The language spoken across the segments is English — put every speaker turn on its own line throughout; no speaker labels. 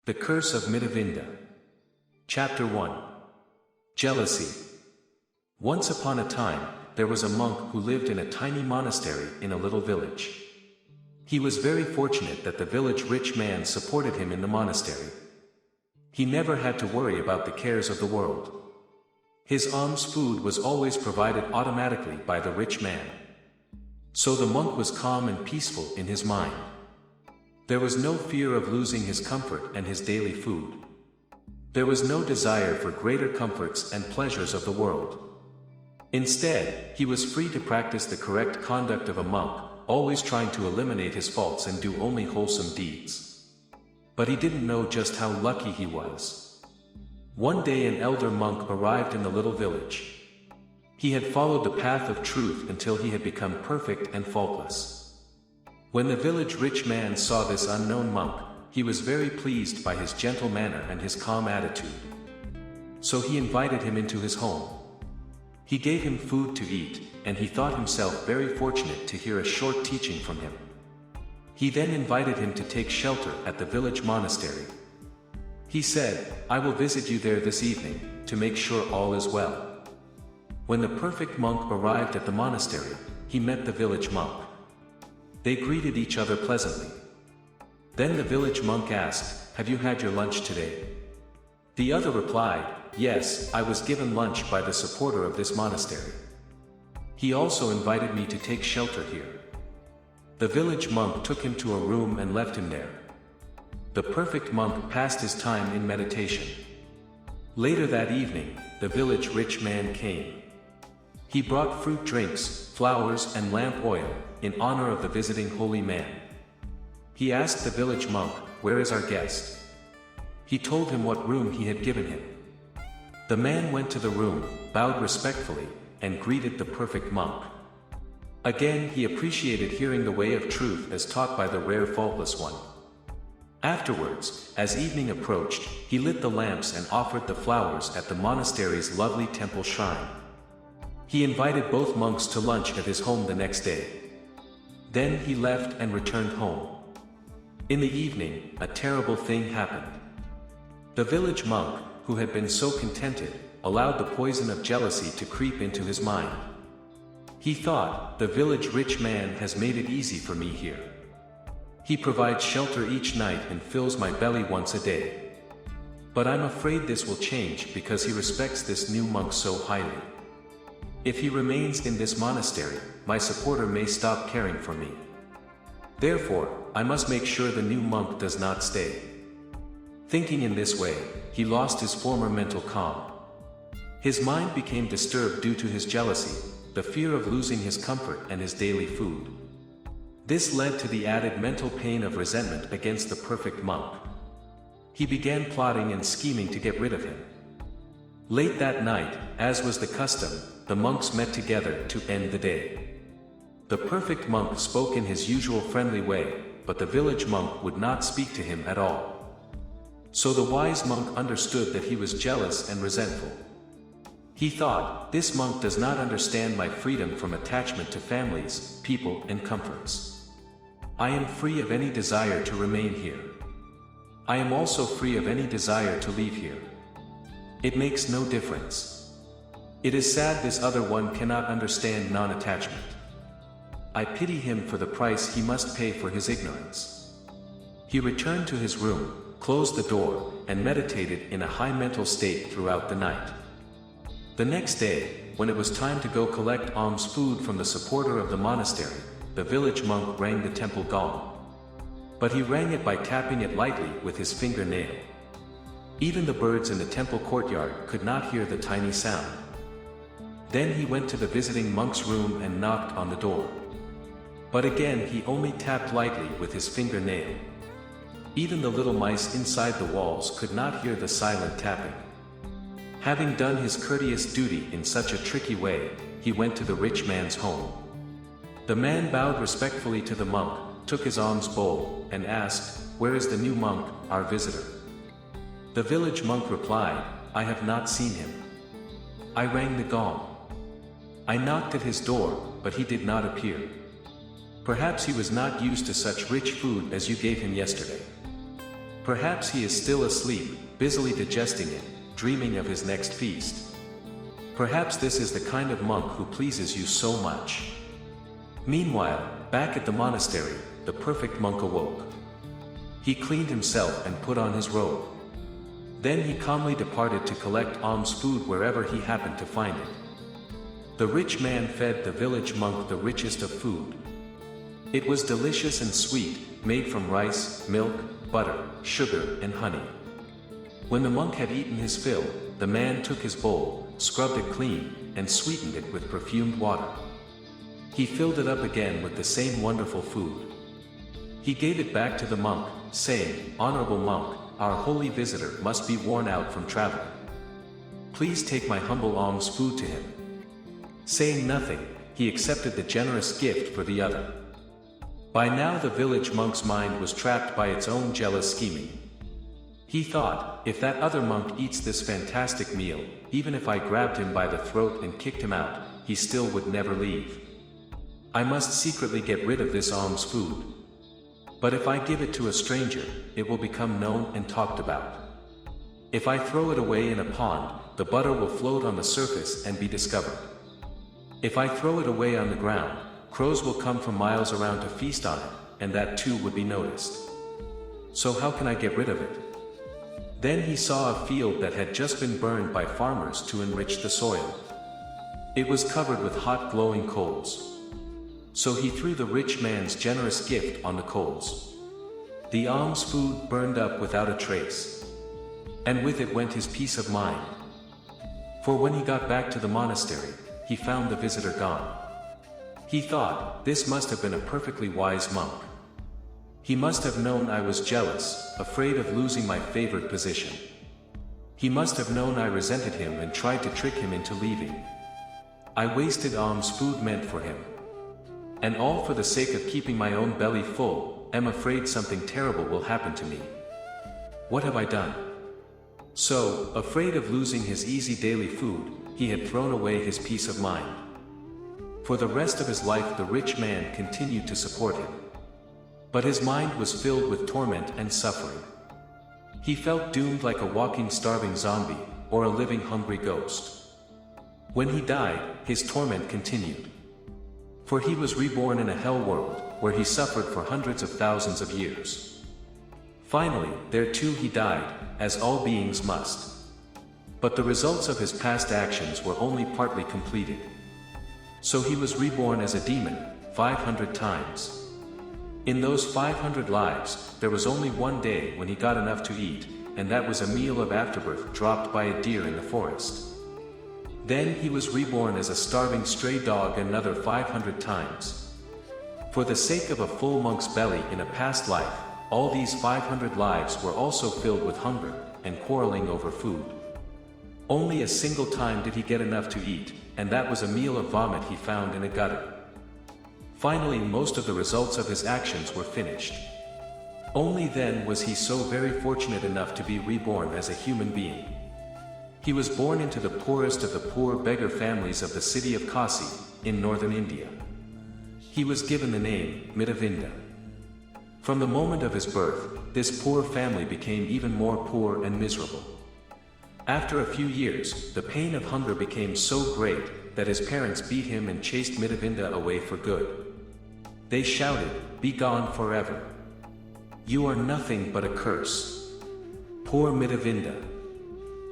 The Curse of Mittavinda. Chapter 1. Jealousy. Once upon a time, there was a monk who lived in a tiny monastery in a little village. He was very fortunate that the village rich man supported him in the monastery. He never had to worry about the cares of the world. His alms food was always provided automatically by the rich man. So the monk was calm and peaceful in his mind. There was no fear of losing his comfort and his daily food. There was no desire for greater comforts and pleasures of the world. Instead, he was free to practice the correct conduct of a monk, always trying to eliminate his faults and do only wholesome deeds. But he didn't know just how lucky he was. One day an elder monk arrived in the little village. He had followed the path of truth until he had become perfect and faultless. When the village rich man saw this unknown monk, he was very pleased by his gentle manner and his calm attitude. So he invited him into his home. He gave him food to eat, and he thought himself very fortunate to hear a short teaching from him. He then invited him to take shelter at the village monastery. He said, "I will visit you there this evening, to make sure all is well." When the perfect monk arrived at the monastery, he met the village monk. They greeted each other pleasantly. Then the village monk asked, "Have you had your lunch today?" The other replied, "Yes, I was given lunch by the supporter of this monastery. He also invited me to take shelter here." The village monk took him to a room and left him there. The perfect monk passed his time in meditation. Later that evening, the village rich man came. He brought fruit drinks, flowers and lamp oil, in honor of the visiting holy man. He asked the village monk, "Where is our guest?" He told him what room he had given him. The man went to the room, bowed respectfully, and greeted the perfect monk. Again he appreciated hearing the way of truth as taught by the rare faultless one. Afterwards, as evening approached, he lit the lamps and offered the flowers at the monastery's lovely temple shrine. He invited both monks to lunch at his home the next day. Then he left and returned home. In the evening, a terrible thing happened. The village monk, who had been so contented, allowed the poison of jealousy to creep into his mind. He thought, "The village rich man has made it easy for me here. He provides shelter each night and fills my belly once a day. But I'm afraid this will change because he respects this new monk so highly. If he remains in this monastery, my supporter may stop caring for me. Therefore, I must make sure the new monk does not stay." Thinking in this way, he lost his former mental calm. His mind became disturbed due to his jealousy, the fear of losing his comfort and his daily food. This led to the added mental pain of resentment against the perfect monk. He began plotting and scheming to get rid of him. Late that night, as was the custom, the monks met together to end the day. The perfect monk spoke in his usual friendly way, but the village monk would not speak to him at all. So the wise monk understood that he was jealous and resentful. He thought, "This monk does not understand my freedom from attachment to families, people and comforts. I am free of any desire to remain here. I am also free of any desire to leave here. It makes no difference. It is sad this other one cannot understand non-attachment. I pity him for the price he must pay for his ignorance." He returned to his room, closed the door, and meditated in a high mental state throughout the night. The next day, when it was time to go collect alms food from the supporter of the monastery, the village monk rang the temple gong. But he rang it by tapping it lightly with his fingernail. Even the birds in the temple courtyard could not hear the tiny sound. Then he went to the visiting monk's room and knocked on the door. But again he only tapped lightly with his fingernail. Even the little mice inside the walls could not hear the silent tapping. Having done his courteous duty in such a tricky way, he went to the rich man's home. The man bowed respectfully to the monk, took his alms bowl, and asked, "Where is the new monk, our visitor?" The village monk replied, "I have not seen him. I rang the gong. I knocked at his door, but he did not appear. Perhaps he was not used to such rich food as you gave him yesterday. Perhaps he is still asleep, busily digesting it, dreaming of his next feast. Perhaps this is the kind of monk who pleases you so much. Meanwhile, back at the monastery, the perfect monk awoke. He cleaned himself and put on his robe. Then he calmly departed to collect alms food wherever he happened to find it. The rich man fed the village monk the richest of food. It was delicious and sweet, made from rice, milk, butter, sugar, and honey. When the monk had eaten his fill, the man took his bowl, scrubbed it clean, and sweetened it with perfumed water. He filled it up again with the same wonderful food. He gave it back to the monk, saying, "Honorable monk, our holy visitor must be worn out from traveling. Please take my humble alms food to him." Saying nothing, he accepted the generous gift for the other. By now the village monk's mind was trapped by its own jealous scheming. He thought, if that other monk eats this fantastic meal, even if I grabbed him by the throat and kicked him out, he still would never leave. I must secretly get rid of this alms food. But if I give it to a stranger, it will become known and talked about. If I throw it away in a pond, the butter will float on the surface and be discovered. If I throw it away on the ground, crows will come from miles around to feast on it, and that too would be noticed. So how can I get rid of it? Then he saw a field that had just been burned by farmers to enrich the soil. It was covered with hot glowing coals. So he threw the rich man's generous gift on the coals. The alms food burned up without a trace. And with it went his peace of mind. For when he got back to the monastery, he found the visitor gone. He thought, this must have been a perfectly wise monk. He must have known I was jealous, afraid of losing my favored position. He must have known I resented him and tried to trick him into leaving. I wasted alms food meant for him. And all for the sake of keeping my own belly full. Am afraid something terrible will happen to me. What have I done? So, afraid of losing his easy daily food, he had thrown away his peace of mind. For the rest of his life the rich man continued to support him. But his mind was filled with torment and suffering. He felt doomed like a walking starving zombie, or a living hungry ghost. When he died, his torment continued. For he was reborn in a hell world, where he suffered for hundreds of thousands of years. Finally, there too he died, as all beings must. But the results of his past actions were only partly completed. So he was reborn as a demon, 500 times. In those 500 lives, there was only one day when he got enough to eat, and that was a meal of afterbirth dropped by a deer in the forest. Then he was reborn as a starving stray dog another 500 times. For the sake of a full monk's belly in a past life, all these 500 lives were also filled with hunger, and quarreling over food. Only a single time did he get enough to eat, and that was a meal of vomit he found in a gutter. Finally, most of the results of his actions were finished. Only then was he so very fortunate enough to be reborn as a human being. He was born into the poorest of the poor beggar families of the city of Kasi, in northern India. He was given the name, Mittavinda. From the moment of his birth, this poor family became even more poor and miserable. After a few years, the pain of hunger became so great, that his parents beat him and chased Mittavinda away for good. They shouted, "Be gone forever. You are nothing but a curse." Poor Mittavinda.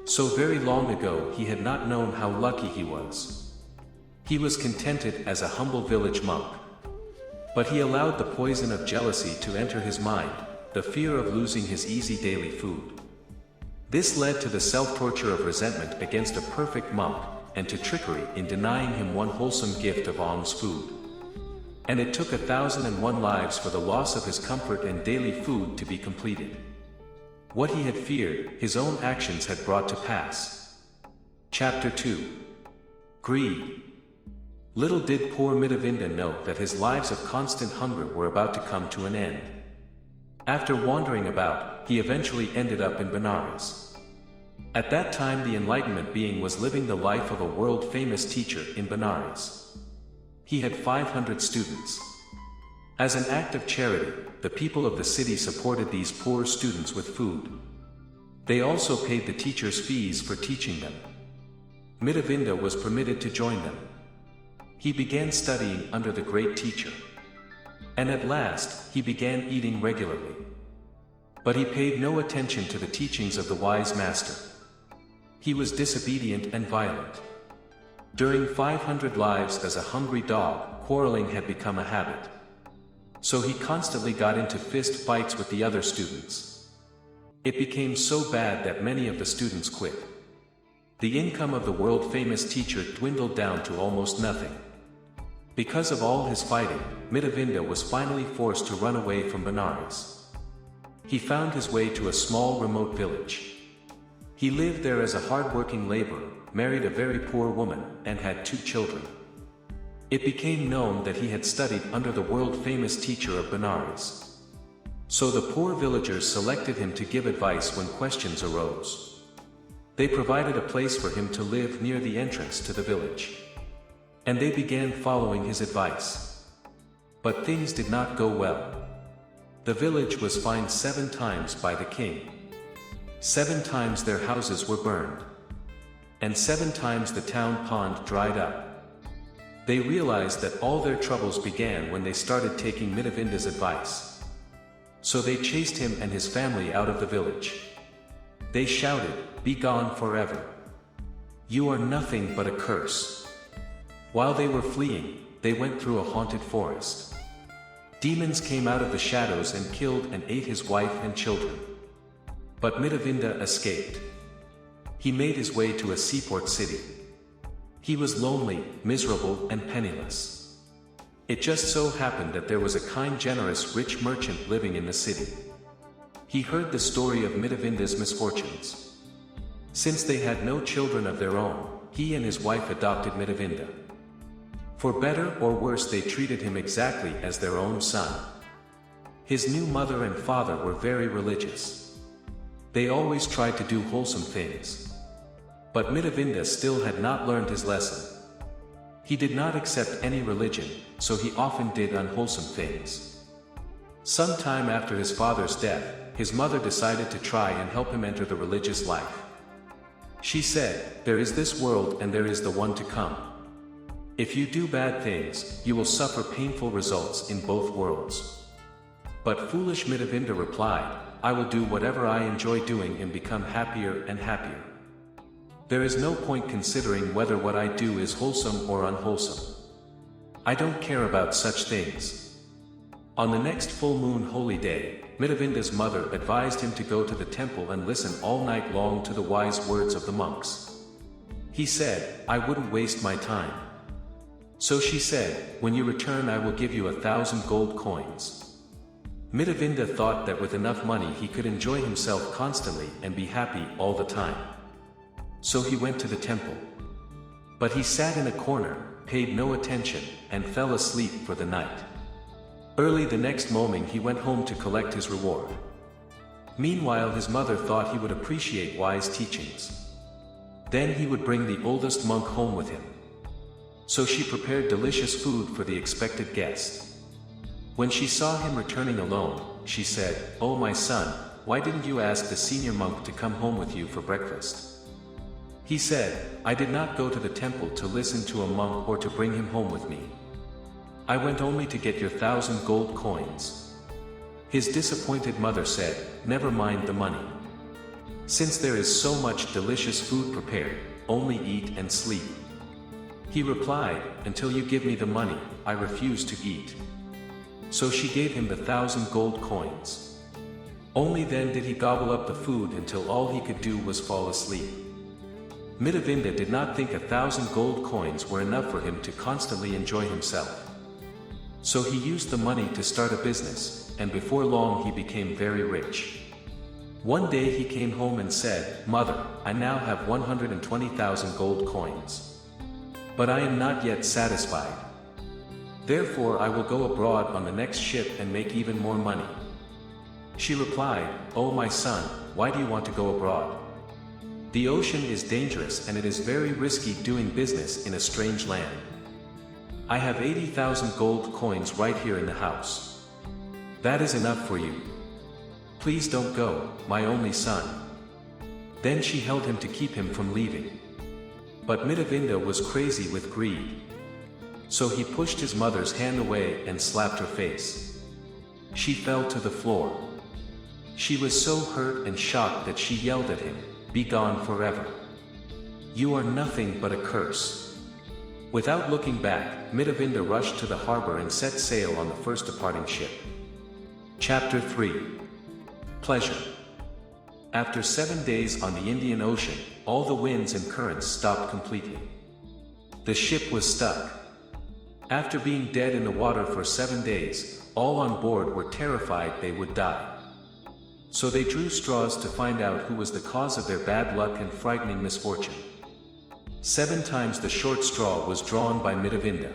So very long ago he had not known how lucky he was. He was contented as a humble village monk. But he allowed the poison of jealousy to enter his mind, the fear of losing his easy daily food. This led to the self-torture of resentment against a perfect monk, and to trickery in denying him one wholesome gift of alms food. And it took 1,001 lives for the loss of his comfort and daily food to be completed. What he had feared, his own actions had brought to pass. Chapter 2. Greed. Little did poor Mittavinda know that his lives of constant hunger were about to come to an end. After wandering about, he eventually ended up in Benares. At that time the Enlightenment being was living the life of a world-famous teacher in Benares. He had 500 students. As an act of charity, the people of the city supported these poor students with food. They also paid the teachers fees for teaching them. Mittavinda was permitted to join them. He began studying under the great teacher. And at last, he began eating regularly. But he paid no attention to the teachings of the wise master. He was disobedient and violent. During 500 lives as a hungry dog, quarreling had become a habit. So he constantly got into fist fights with the other students. It became so bad that many of the students quit. The income of the world-famous teacher dwindled down to almost nothing. Because of all his fighting, Mittavinda was finally forced to run away from Benares. He found his way to a small remote village. He lived there as a hard-working laborer, married a very poor woman, and had 2 children. It became known that he had studied under the world-famous teacher of Benares. So the poor villagers selected him to give advice when questions arose. They provided a place for him to live near the entrance to the village. And they began following his advice. But things did not go well. The village was fined 7 times by the king. 7 times their houses were burned. And 7 times the town pond dried up. They realized that all their troubles began when they started taking Mittavinda's advice. So they chased him and his family out of the village. They shouted, "Be gone forever! You are nothing but a curse!" While they were fleeing, they went through a haunted forest. Demons came out of the shadows and killed and ate his wife and children. But Mittavinda escaped. He made his way to a seaport city. He was lonely, miserable, and penniless. It just so happened that there was a kind, generous, rich merchant living in the city. He heard the story of Mittavinda's misfortunes. Since they had no children of their own, he and his wife adopted Mittavinda. For better or worse, they treated him exactly as their own son. His new mother and father were very religious. They always tried to do wholesome things. But Mittavinda still had not learned his lesson. He did not accept any religion, so he often did unwholesome things. Some time after his father's death, his mother decided to try and help him enter the religious life. She said, "There is this world and there is the one to come. If you do bad things, you will suffer painful results in both worlds." But foolish Mittavinda replied, "I will do whatever I enjoy doing and become happier and happier. There is no point considering whether what I do is wholesome or unwholesome. I don't care about such things." On the next full moon holy day, Mittavinda's mother advised him to go to the temple and listen all night long to the wise words of the monks. He said, "I wouldn't waste my time." So she said, "When you return I will give you 1,000 gold coins." Mittavinda thought that with enough money he could enjoy himself constantly and be happy all the time. So he went to the temple. But he sat in a corner, paid no attention, and fell asleep for the night. Early the next morning he went home to collect his reward. Meanwhile his mother thought he would appreciate wise teachings. Then he would bring the oldest monk home with him. So she prepared delicious food for the expected guest. When she saw him returning alone, she said, "Oh my son, why didn't you ask the senior monk to come home with you for breakfast?" He said, "I did not go to the temple to listen to a monk or to bring him home with me. I went only to get your 1,000 gold coins." His disappointed mother said, "Never mind the money. Since there is so much delicious food prepared, only eat and sleep." He replied, "Until you give me the money, I refuse to eat." So she gave him the 1,000 gold coins. Only then did he gobble up the food until all he could do was fall asleep. Mittavinda did not think 1,000 gold coins were enough for him to constantly enjoy himself. So he used the money to start a business, and before long he became very rich. One day he came home and said, "Mother, I now have 120,000 gold coins. But I am not yet satisfied. Therefore I will go abroad on the next ship and make even more money." She replied, "Oh my son, why do you want to go abroad? The ocean is dangerous and it is very risky doing business in a strange land. I have 80,000 gold coins right here in the house. That is enough for you. Please don't go, my only son." Then she held him to keep him from leaving. But Mittavinda was crazy with greed. So he pushed his mother's hand away and slapped her face. She fell to the floor. She was so hurt and shocked that she yelled at him, "Be gone forever. You are nothing but a curse." Without looking back, Mittavinda rushed to the harbor and set sail on the first departing ship. Chapter 3. Pleasure. After 7 days on the Indian Ocean, all the winds and currents stopped completely. The ship was stuck. After being dead in the water for 7 days, all on board were terrified they would die. So they drew straws to find out who was the cause of their bad luck and frightening misfortune. 7 times the short straw was drawn by Mittavinda.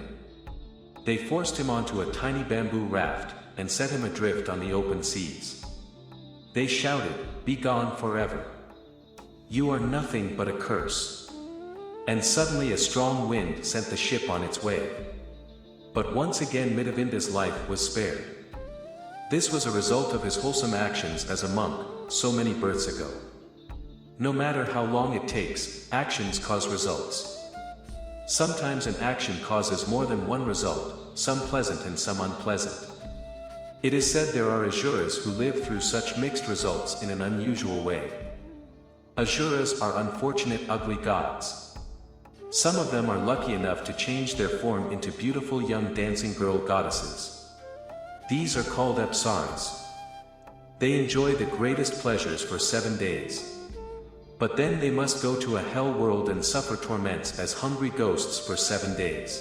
They forced him onto a tiny bamboo raft, and set him adrift on the open seas. They shouted, "Be gone forever. You are nothing but a curse." And suddenly a strong wind sent the ship on its way. But once again Mittavinda's life was spared. This was a result of his wholesome actions as a monk, so many births ago. No matter how long it takes, actions cause results. Sometimes an action causes more than one result, some pleasant and some unpleasant. It is said there are Asuras who live through such mixed results in an unusual way. Asuras are unfortunate ugly gods. Some of them are lucky enough to change their form into beautiful young dancing girl goddesses. These are called Apsaras. They enjoy the greatest pleasures for 7 days. But then they must go to a hell world and suffer torments as hungry ghosts for 7 days.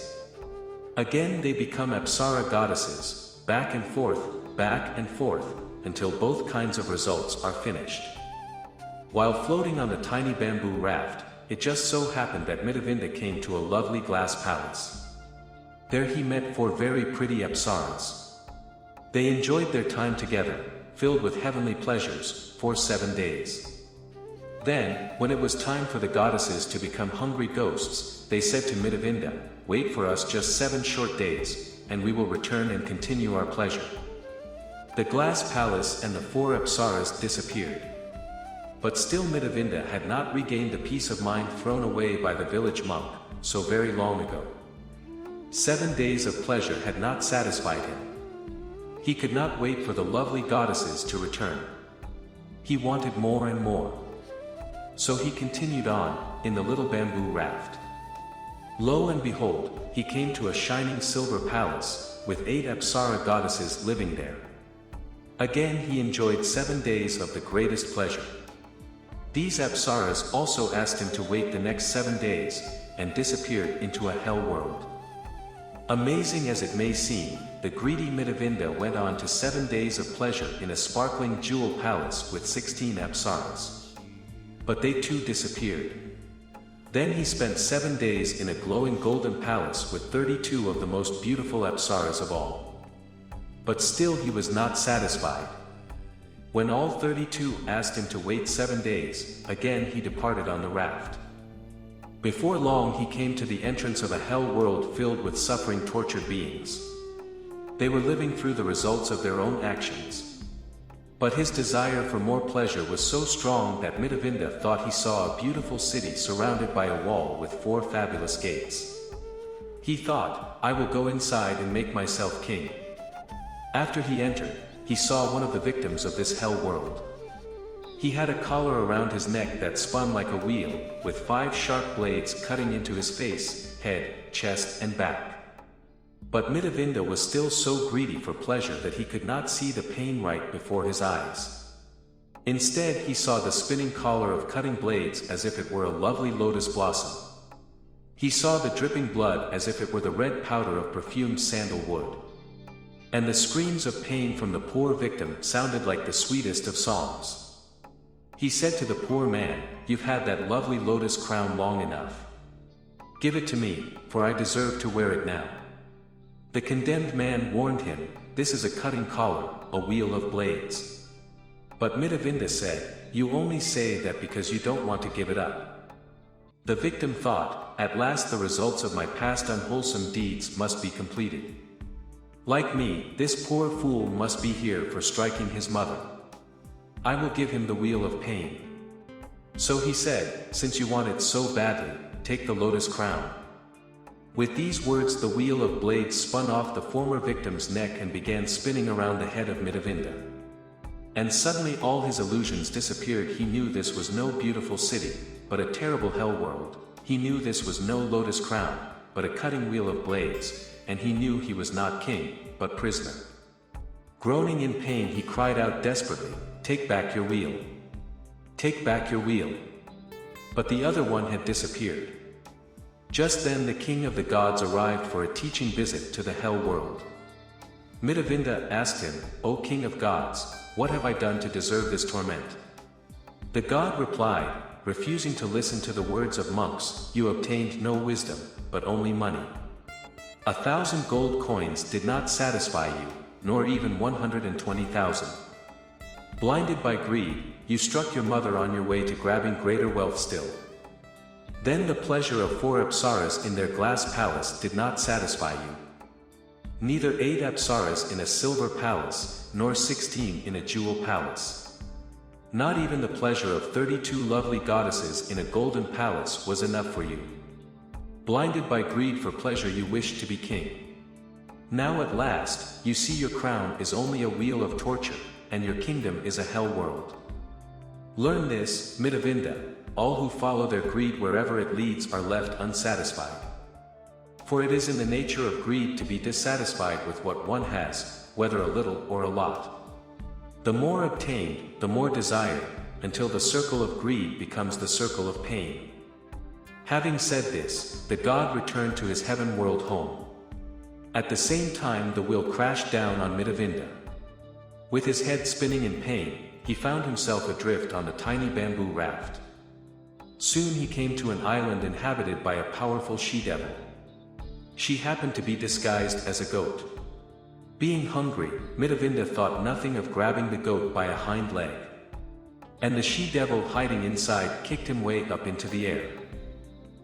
Again they become Apsara goddesses, back and forth, until both kinds of results are finished. While floating on the tiny bamboo raft, it just so happened that Mittavinda came to a lovely glass palace. There he met 4 very pretty Apsaras. They enjoyed their time together, filled with heavenly pleasures, for 7 days. Then, when it was time for the goddesses to become hungry ghosts, they said to Mittavinda, "Wait for us just 7 short days, and we will return and continue our pleasure." The glass palace and the 4 Apsaras disappeared. But still Mittavinda had not regained the peace of mind thrown away by the village monk, so very long ago. 7 days of pleasure had not satisfied him. He could not wait for the lovely goddesses to return. He wanted more and more. So he continued on, in the little bamboo raft. Lo and behold, he came to a shining silver palace, with 8 Apsara goddesses living there. Again he enjoyed 7 days of the greatest pleasure. These Apsaras also asked him to wait the next 7 days, and disappeared into a hell world. Amazing as it may seem, the greedy Mittavinda went on to 7 days of pleasure in a sparkling jewel palace with 16 Apsaras. But they too disappeared. Then he spent 7 days in a glowing golden palace with 32 of the most beautiful Apsaras of all. But still he was not satisfied. When all 32 asked him to wait 7 days, again he departed on the raft. Before long he came to the entrance of a hell world filled with suffering tortured beings. They were living through the results of their own actions. But his desire for more pleasure was so strong that Mittavinda thought he saw a beautiful city surrounded by a wall with 4 fabulous gates. He thought, "I will go inside and make myself king." After he entered, he saw one of the victims of this hell world. He had a collar around his neck that spun like a wheel, with 5 sharp blades cutting into his face, head, chest and back. But Mittavinda was still so greedy for pleasure that he could not see the pain right before his eyes. Instead he saw the spinning collar of cutting blades as if it were a lovely lotus blossom. He saw the dripping blood as if it were the red powder of perfumed sandalwood. And the screams of pain from the poor victim sounded like the sweetest of songs. He said to the poor man, "You've had that lovely lotus crown long enough. Give it to me, for I deserve to wear it now." The condemned man warned him, "This is a cutting collar, a wheel of blades." But Mittavinda said, "You only say that because you don't want to give it up. The victim thought, at last the results of my past unwholesome deeds must be completed. Like me, this poor fool must be here for striking his mother. I will give him the wheel of pain. So he said, since you want it so badly, take the lotus crown. With these words the wheel of blades spun off the former victim's neck and began spinning around the head of Mittavinda. And suddenly all his illusions disappeared. He knew this was no beautiful city, but a terrible hell world. He knew this was no lotus crown, but a cutting wheel of blades, and he knew he was not king, but prisoner. Groaning in pain he cried out desperately, take back your wheel. Take back your wheel. But the other one had disappeared. Just then the king of the gods arrived for a teaching visit to the hell world. Mittavinda asked him, O king of gods, what have I done to deserve this torment? The god replied, refusing to listen to the words of monks, you obtained no wisdom, but only money. 1,000 gold coins did not satisfy you, nor even 120,000. Blinded by greed, you struck your mother on your way to grabbing greater wealth still. Then the pleasure of 4 apsaras in their glass palace did not satisfy you. Neither 8 apsaras in a silver palace, nor 16 in a jewel palace. Not even the pleasure of 32 lovely goddesses in a golden palace was enough for you. Blinded by greed for pleasure you wished to be king. Now at last, you see your crown is only a wheel of torture, and your kingdom is a hell world. Learn this, Mittavinda, all who follow their greed wherever it leads are left unsatisfied. For it is in the nature of greed to be dissatisfied with what one has, whether a little or a lot. The more obtained, the more desired, until the circle of greed becomes the circle of pain. Having said this, the god returned to his heaven world home. At the same time the wheel crashed down on Mittavinda. With his head spinning in pain, he found himself adrift on a tiny bamboo raft. Soon he came to an island inhabited by a powerful she-devil. She happened to be disguised as a goat. Being hungry, Mittavinda thought nothing of grabbing the goat by a hind leg. And the she-devil hiding inside kicked him way up into the air.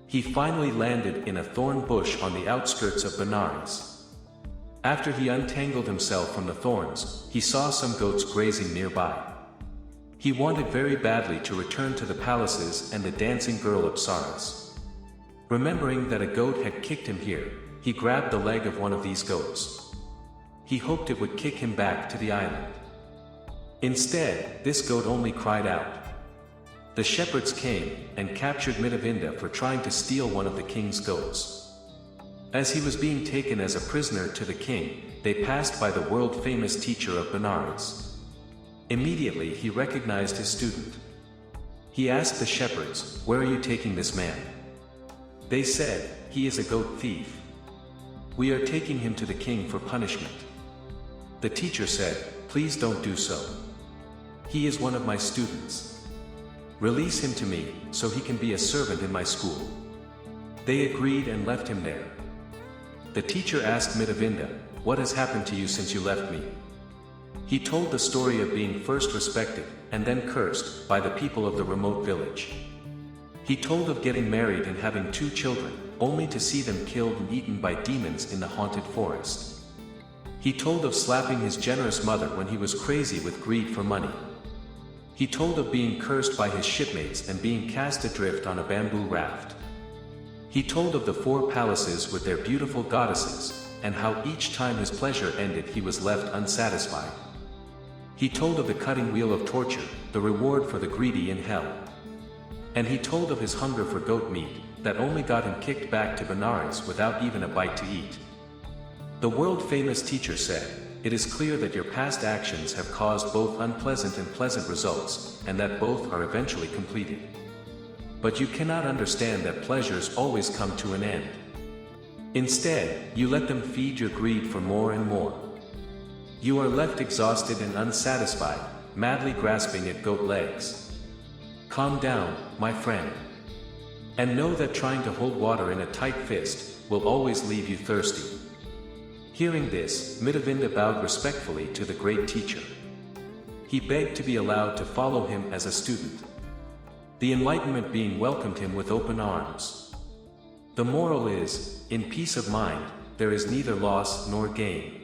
He finally landed in a thorn bush on the outskirts of Benares. After he untangled himself from the thorns, he saw some goats grazing nearby. He wanted very badly to return to the palaces and the dancing girl Apsaras. Remembering that a goat had kicked him here, he grabbed the leg of one of these goats. He hoped it would kick him back to the island. Instead, this goat only cried out. The shepherds came and captured Mittavinda for trying to steal one of the king's goats. As he was being taken as a prisoner to the king, they passed by the world-famous teacher of Benares. Immediately he recognized his student. He asked the shepherds, "Where are you taking this man?" They said, "He is a goat thief. We are taking him to the king for punishment." The teacher said, "Please don't do so. He is one of my students. Release him to me, so he can be a servant in my school." They agreed and left him there. The teacher asked Mittavinda, "What has happened to you since you left me?" He told the story of being first respected, and then cursed, by the people of the remote village. He told of getting married and having 2 children, only to see them killed and eaten by demons in the haunted forest. He told of slapping his generous mother when he was crazy with greed for money. He told of being cursed by his shipmates and being cast adrift on a bamboo raft. He told of the 4 palaces with their beautiful goddesses, and how each time his pleasure ended he was left unsatisfied. He told of the cutting wheel of torture, the reward for the greedy in hell. And he told of his hunger for goat meat, that only got him kicked back to Benares without even a bite to eat. The world-famous teacher said, "It is clear that your past actions have caused both unpleasant and pleasant results, and that both are eventually completed. But you cannot understand that pleasures always come to an end. Instead, you let them feed your greed for more and more. You are left exhausted and unsatisfied, madly grasping at goat legs. Calm down, my friend. And know that trying to hold water in a tight fist will always leave you thirsty." Hearing this, Mittavinda bowed respectfully to the great teacher. He begged to be allowed to follow him as a student. The Enlightenment being welcomed him with open arms. The moral is, in peace of mind, there is neither loss nor gain.